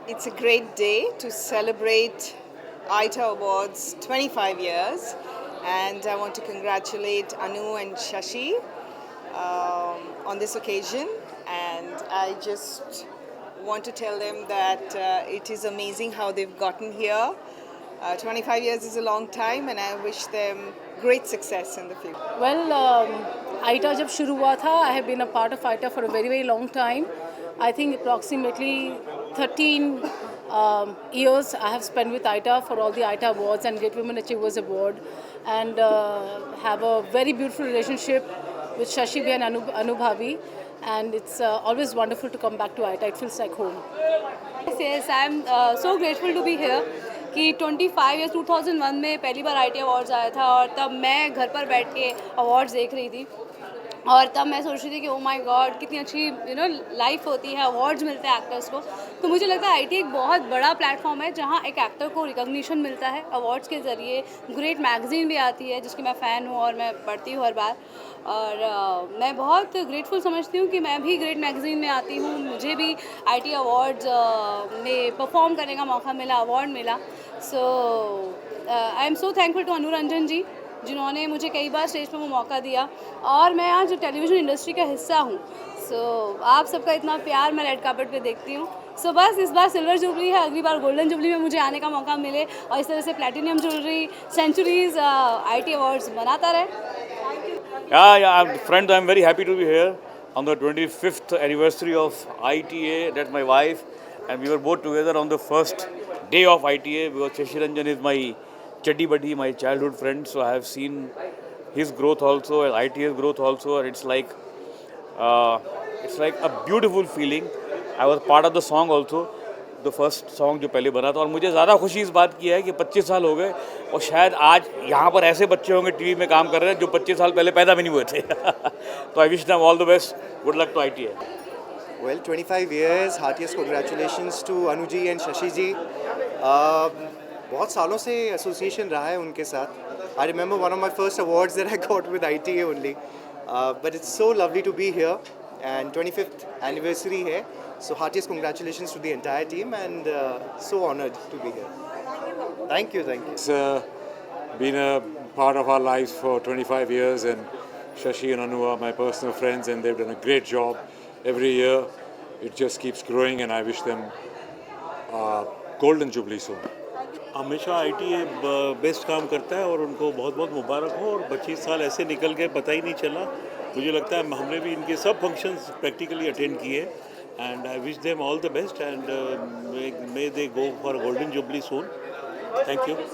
It's a great day to celebrate ITA Awards 25 years, and I want to congratulate Anu and Shashi on this occasion. And I just want to tell them that it is amazing how they've gotten here. 25 years is a long time, and I wish them great success in the future. Well, ITA जब शुरू हुआ था, I have been a part of ITA for a very long time. I think approximately 13 years I have spent with ITA for all the ITA awards and Great Women Achievers Award, and have a very beautiful relationship with Shashi Bhi and Anu Bhabi, and it's always wonderful to come back to ITA. It feels like home. Yes, I'm so grateful to be here कि 25 या 2001 में पहली बार IT awards आया था और तब मैं घर पर बैठ के अवार्ड्स देख रही थी और तब मैं सोच रही थी कि ओ माय गॉड कितनी अच्छी लाइफ होती है, अवार्ड्स मिलते हैं एक्टर्स को। तो मुझे लगता है आईटी एक बहुत बड़ा प्लेटफॉर्म है जहाँ एक एक्टर को रिकॉग्निशन मिलता है अवार्ड्स के ज़रिए। ग्रेट मैगज़ीन भी आती है जिसकी मैं फ़ैन हूँ और मैं पढ़ती हूँ हर बार, और मैं बहुत ग्रेटफुल समझती हूँ कि मैं भी ग्रेट मैगज़ीन में आती हूँ, मुझे भी आईटी अवार्ड्स में परफॉर्म करने का मौका मिला, अवार्ड मिला। So I am so thankful to Anuranjan ji जिन्होंने मुझे कई बार स्टेज पर वो मौका दिया, और मैं आज टेलीविज़न इंडस्ट्री का हिस्सा हूँ। सो आप सबका इतना प्यार मैं रेड कार्पेट पे देखती हूँ। सो बस इस बार सिल्वर जुबली है, अगली बार गोल्डन जुबली में मुझे आने का मौका मिले और इस तरह से platinum jubilee centuries IT awards बनाता रहे। Friends, I'm very happy to be here on the 25th anniversary of ITA. That's my wife, and we were both together on the first day of ITA because Shashi Ranjan is my chaddi buddy, my childhood friend. So I have seen his growth also and ITA's growth also, and it's like a beautiful feeling. I was part of the song also, the first song जो पहले बना था, और मुझे ज़्यादा खुशी इस बात की है कि 25 साल हो गए और शायद आज यहाँ पर ऐसे बच्चे होंगे टीवी में काम कर रहे हैं जो 25 साल पहले पैदा भी नहीं हुए थे। तो I wish them all the best, good luck to ITA। Well, 25 years, heartiest congratulations to Anu ji and Shashi ji. बहुत सालों से एसोसिएशन रहा है उनके साथ। I remember one of my first awards that I got with ITA only. But it's so lovely to be here, and 25th anniversary है. So heartiest congratulations to the entire team, and so honored to be here. Thank you, thank you. It's been a part of our lives for 25 years, and Shashi and Anu are my personal friends, and they've done a great job every year. It just keeps growing, and I wish them golden jubilee soon. हमेशा ITA best काम करता है और उनको बहुत बहुत मुबारक हो, और 25 साल ऐसे निकल गए पता ही नहीं चला। मुझे लगता है हमने भी इनके सब फंक्शंस प्रैक्टिकली अटेंड किए, and I wish them all the best, and may they go for golden jubilee soon. Thank you.